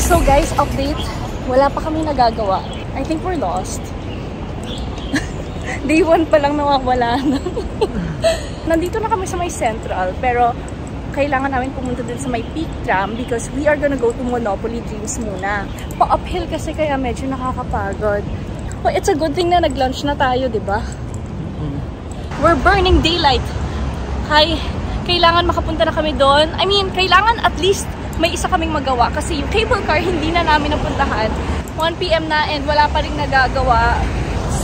So guys, update. Wala pa kami nagagawa. I think we're lost. Day 1 pa lang nawawala na. Nandito na kami sa may Central, pero kailangan namin pumunta din sa may Peak Tram because we are gonna go to Monopoly Dreams muna. Pa-uphill kasi kaya medyo nakakapagod. Well, it's a good thing na nag-lunch na tayo, di ba? We're burning daylight. Kailangan makapunta na kami doon. I mean, kailangan at least may isa kaming magawa kasi yung cable car hindi na namin napuntahan. 1 PM na and wala pa rin nagagawa.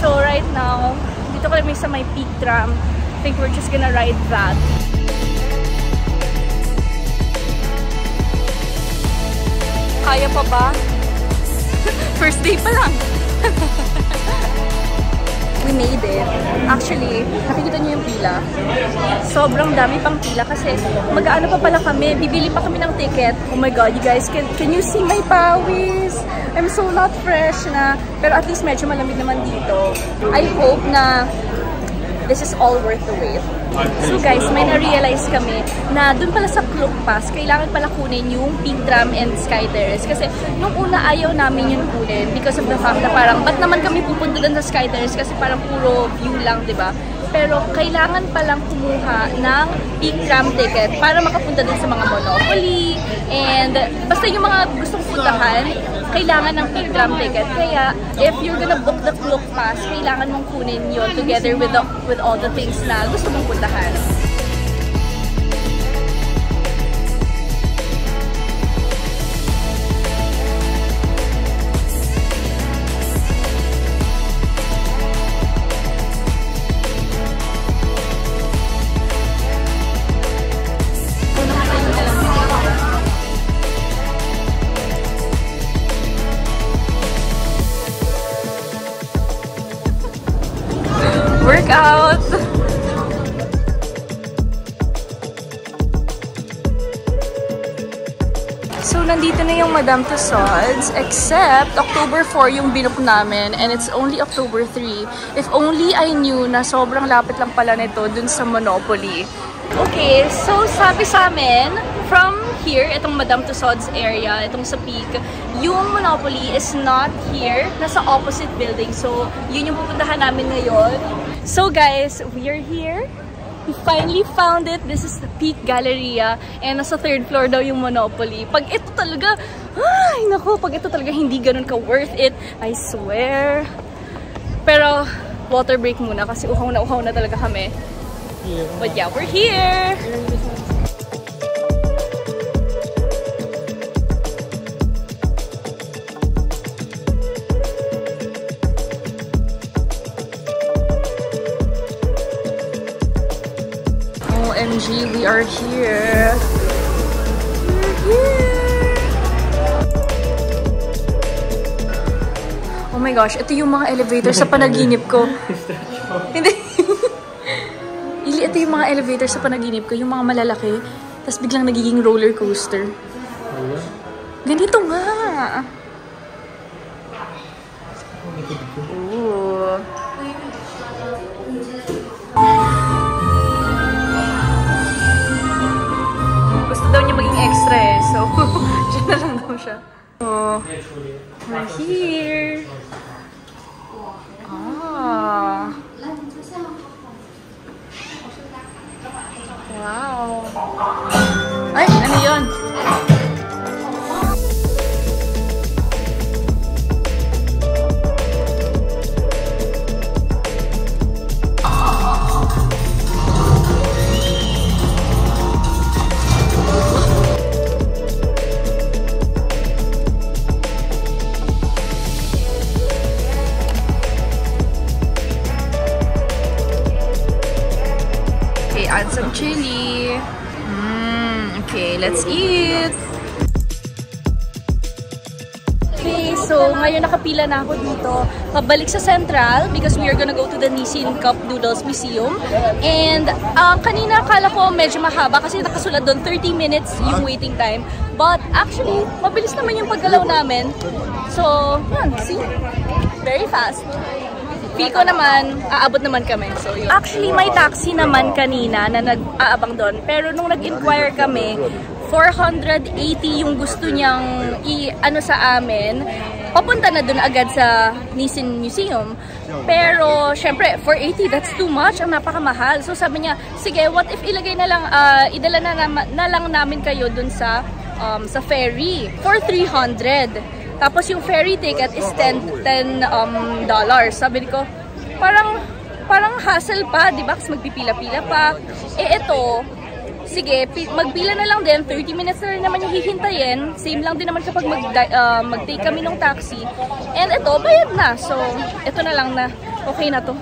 So right now, dito kami sa may Peak Tram. I think we're just gonna ride that. Kaya pa ba? First day pa lang. We made it. Actually, nakikita niyo yung pila. Sobrang dami pang pila kasi mag-aano pa pala kami. Bibili pa kami ng ticket. Oh my God, you guys, can you see my pawis? I'm so not fresh na. Pero at least medyo malamig naman dito. I hope na this is all worth the wait. So guys, may na-realize kami na dun pala sa Klook Pass, kailangan pala kunin yung Peak Tram and Sky Terrace. Kasi nung una ayaw namin yun kunin because of the fact na parang, ba't naman kami pupunta dun sa Sky Terrace kasi parang puro view lang, diba? Pero kailangan palang kumuha ng Peak Tram ticket para makapunta dun sa mga Monopoly and basta yung mga gustong puntahan, kailangan ng Peak Tram ticket. Kaya, if you're gonna book the Klook Pass, kailangan mong kunin yun together with all the things na gusto mong puntahan. Workout! So, nandito na yung Madame Tussauds, except October 4 yung binook namin and it's only October 3. If only I knew na sobrang lapit lang pala nito dun sa Monopoly. Okay, so sabi sa amin, from here, itong Madame Tussauds area, itong sa Peak, yung Monopoly is not here, nasa opposite building. So, yun yung pupuntahan namin ngayon. So guys, we are here. We finally found it. This is the Peak Galleria. And nasa 3rd floor daw yung Monopoly. Pag ito talaga, ay naku, pag ito talaga hindi ganun ka worth it, I swear. Pero, water break muna kasi uhaw na talaga kami. But yeah, we're here! OMG, we are here. We're here. Oh my gosh, ito yung mga elevator sa panaginip ko. Hindi. Ito yung mga elevator sa panaginip ko, yung mga malalaki, tapos biglang nagiging roller coaster. Ganito nga. Ooh. Daw niya maging extra eh. So, dyan na lang daw siya. So, we're here. Ah. Wow. Ay, ano yun? Add some chili. Okay, let's eat. Okay, so ngayon nakapila na ako dito. Pabalik sa Central because we are gonna go to the Nissin Cup Noodles Museum. And kanina akala ko medyo mahaba kasi nakasulat doon 30 minutes yung waiting time. But actually, mabilis naman yung paggalaw namin. So, yan, see? Very fast. Feel ko naman, aabot naman kami. So, yun. Actually, may taxi naman kanina na nag-aabang doon. Pero nung nag-inquire kami, 480 yung gusto niyang i-ano sa amin. Papunta na dun agad sa Nissin Museum. Pero, syempre, 480, that's too much. Ang napakamahal. So, sabi niya, sige, what if ilagay na lang, idala na lang namin kayo dun sa ferry for 300. Tapos, yung ferry ticket is $10. Sabi ko, parang hassle pa, di ba? Kasi magpipila-pila pa. Eh, ito, sige, magpila na lang din. 30 minutes na rin naman yung hihintayin. Same lang din naman kapag mag-take kami ng taxi. And ito, bayad na. So, ito na lang na. Okay na to.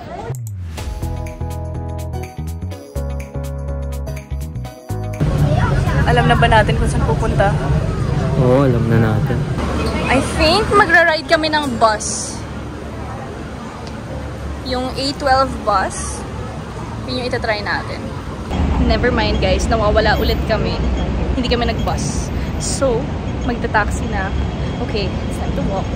Alam na ba natin kung saan pupunta? Oo, alam na natin. I think magra-ride kami ng bus. Yung A12 bus. Yun yung itatry natin. Never mind guys, nawawala ulit kami. Hindi kami nag-bus. So, magta-taxi na. Okay, it's time to walk.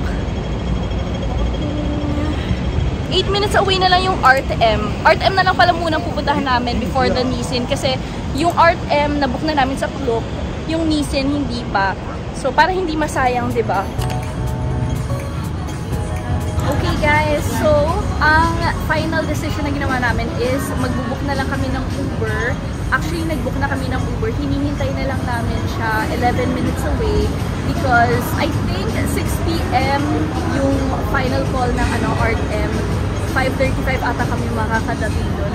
8 minutes away na lang yung RTM. RTM na lang pala munang pupuntahan namin before the Nissin. Kasi yung RTM, nabook na namin sa Klook. Yung Nissin, hindi pa. So, para hindi masayang, di ba? Okay guys, so ang final decision na ginawa namin is magbubook na lang kami ng Uber. Actually, nagbook na kami ng Uber. Hinihintay na lang namin siya 11 minutes away because I think 6 PM yung final call ng RTM. 5:35 ata kami makakadating doon.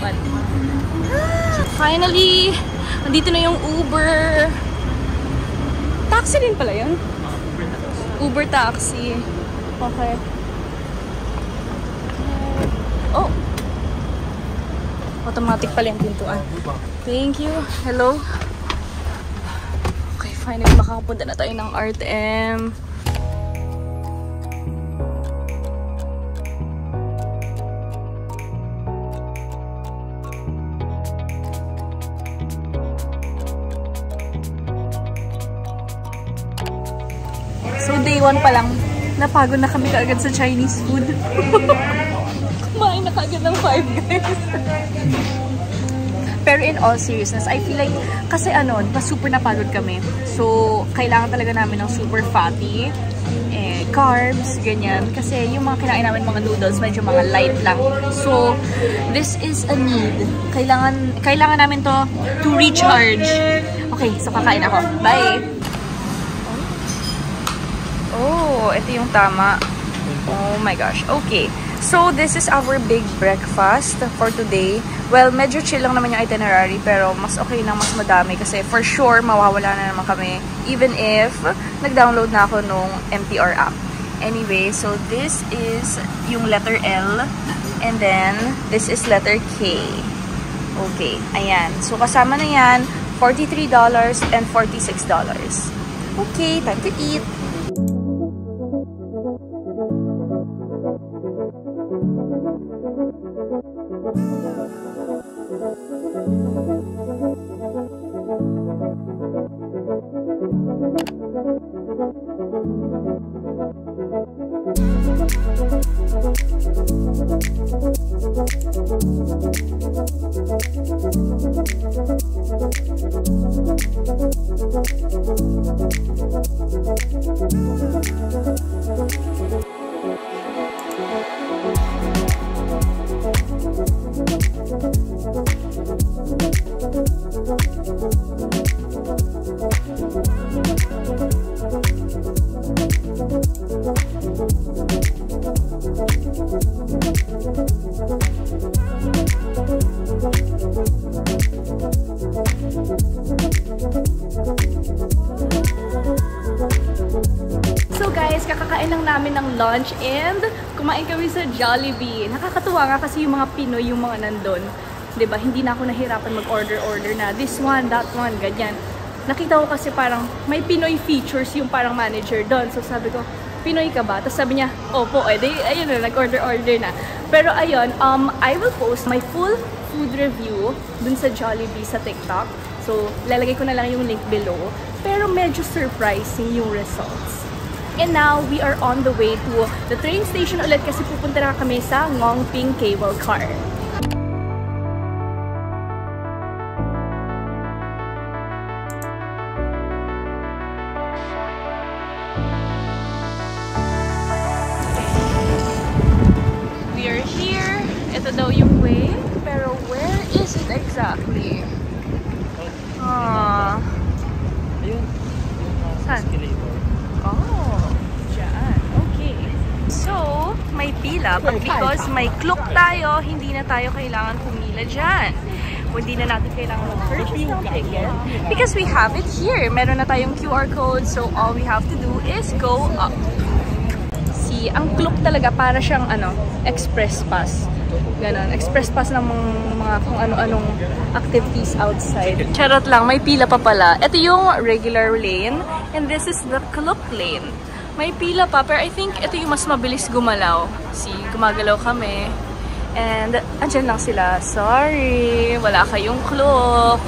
But finally, nandito na yung Uber. Taxi din pala yun? Uber taxi. Okay. Oh! Automatic pala yung pintuan. Thank you. Hello. Okay, finally makakapunta na tayo ng RTM. So day 1 pa lang, napagod na kami kaagad sa Chinese food. Kumain na kaagad ng 5 guys. Pero in all seriousness, I feel like, kasi diba super napagod kami. So, kailangan talaga namin ng super fatty, carbs, ganyan. Kasi yung mga kinain namin mga noodles, medyo mga light lang. So, this is a need. Kailangan namin to recharge. Okay, so kakain ako. Bye! Oh, ito yung tama. Oh my gosh. Okay. So, this is our big breakfast for today. Well, medyo chill lang naman yung itinerary, pero mas okay lang, mas madami kasi for sure, mawawala na naman kami even if nag-download na ako nung MTR app. Anyway, so this is yung letter L and then this is letter K. Okay, ayan. So, kasama na yan, $43 and $46. Okay, time to eat. Kakakain lang namin ng lunch and kumain kami sa Jollibee. Nakakatuwa nga kasi yung mga Pinoy, yung mga nandun. Diba? Hindi na ako nahirapan mag-order na this one, that one, ganyan. Nakita ko kasi parang may Pinoy features yung parang manager doon. So sabi ko, Pinoy ka ba? Tapos sabi niya, opo, ayun na, nag-order na. Pero ayun, I will post my full food review dun sa Jollibee sa TikTok. So, lalagay ko na lang yung link below. Pero medyo surprising yung results. And now, we are on the way to the train station ulit kasi pupunta na kami sa Ngongping Cable Car. exactly? Ah. Ayun. Saan? Escalator. Oh, dyan. Okay. So, may pila, but because may clock tayo, hindi na tayo kailangan pumila dyan. Hindi na natin kailangan mag-purchase ng ticket because we have it here. Meron na tayong QR code, so all we have to do is go up. See, ang clock talaga para siyang express pass. Ganon, express pass ng mga kung ano-anong activities outside. Charot lang, may pila pa pala. Ito yung regular lane, and this is the clock lane. May pila pa, pero I think ito yung mas mabilis gumalaw. See, gumagalaw kami. And, andyan lang sila. Sorry, wala kayong clock.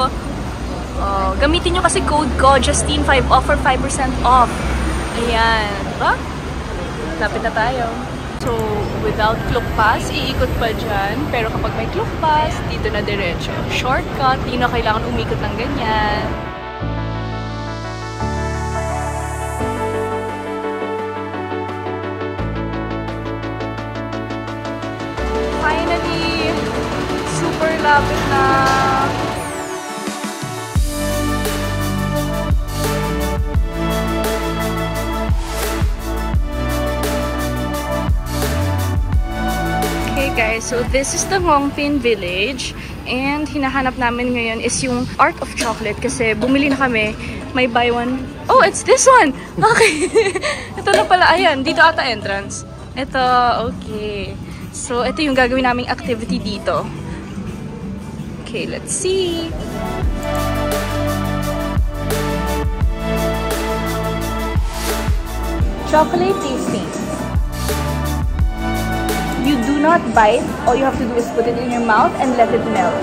Oh, gamitin nyo kasi code ko, Justine5, offer 5% off. Ayan, diba? Lapit na tayo. So, without clock pass, iikot pa dyan. Pero kapag may clock pass, dito na diretso. Shortcut, di na kailangan umikot ng ganyan. Finally, super lapit na. Okay guys, so this is the Ngongpin Village and hinahanap namin ngayon is yung Art of Chocolate kasi bumili na kami. May buy one. Oh, it's this one! Okay. Ito na pala. Ayan, dito ata entrance. Ito, okay. So, ito yung gagawin naming activity dito. Okay, let's see. Chocolate tasting. You do not bite. All you have to do is put it in your mouth and let it melt.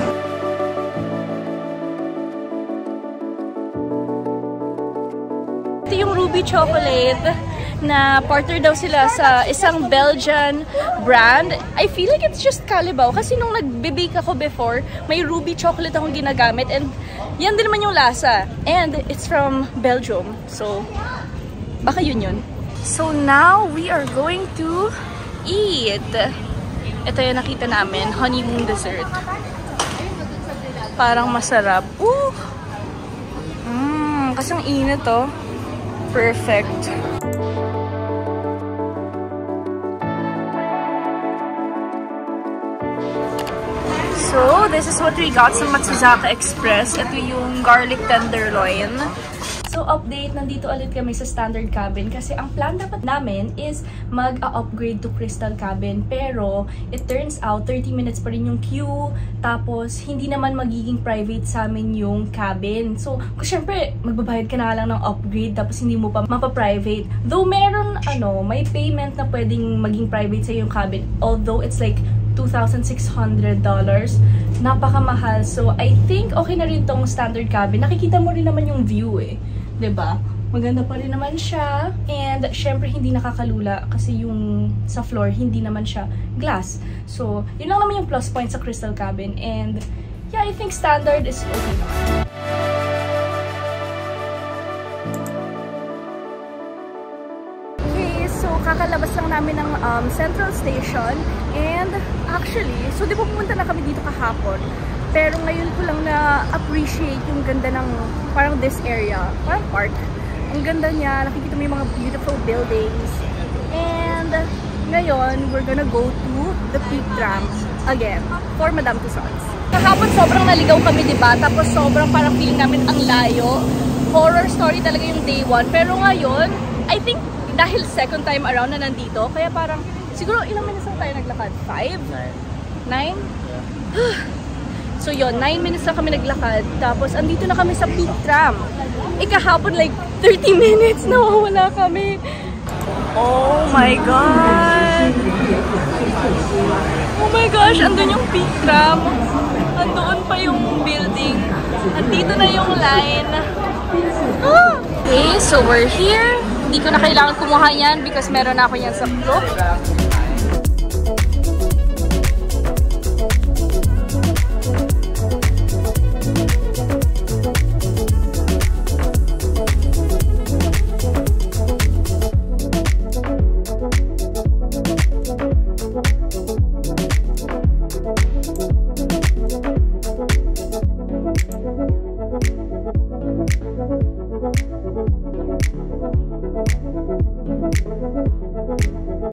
Ito yung Ruby Chocolate na partner daw sila sa isang Belgian brand. I feel like it's just Calibao kasi nung nagbe-bake ako before, may Ruby Chocolate akong ginagamit and yan din naman yung lasa. And it's from Belgium. So, baka yun. So now, we are going to eat. Ito yung nakita namin, honeymoon dessert. Parang masarap. Kasi ang init to. Perfect. So, this is what we got sa Matsuzaka Express. Ito yung garlic tenderloin. So, update, nandito ulit kami sa standard cabin kasi ang plan dapat namin is mag-upgrade to crystal cabin. Pero, it turns out, 30 minutes pa rin yung queue. Tapos, hindi naman magiging private sa amin yung cabin. So, syempre, magbabayad ka na lang ng upgrade tapos hindi mo pa mapa-private. Though, meron, may payment na pwedeng maging private sa yung cabin. Although, it's like $2,600. Napakamahal. So, I think okay na rin tong standard cabin. Nakikita mo rin naman yung view eh. 'Di ba? Maganda pa rin naman siya. And, syempre, hindi nakakalula kasi yung sa floor, hindi naman siya glass. So, yun lang naman yung plus point sa crystal cabin. And, yeah, I think standard is okay naman. So, kakalabas lang namin ng Central Station and actually, so di ba pumunta na kami dito kahapon pero ngayon ko lang na-appreciate yung ganda ng parang this area, parang park. Ang ganda niya, nakikita mo yung mga beautiful buildings and ngayon, we're gonna go to the Peak Tram again for Madame Tussauds. Kahapon sobrang naligaw kami, diba? Tapos sobrang parang feeling namin ang layo. Horror story talaga yung day 1 pero ngayon, I think dahil second time around na nandito, kaya parang, siguro ilang minutes lang tayo naglakad? 5? 9? Yeah. So yun, 9 minutes lang kami naglakad. Tapos, andito na kami sa Peak Tram. Kahapon like 30 minutes, nawawala kami. Oh my God! Oh my gosh, andun yung Peak Tram. Andoon pa yung building. Andito na yung line. Okay, so we're here. Hindi ko na kailangan kumuha yan because meron na ako yan sa clock.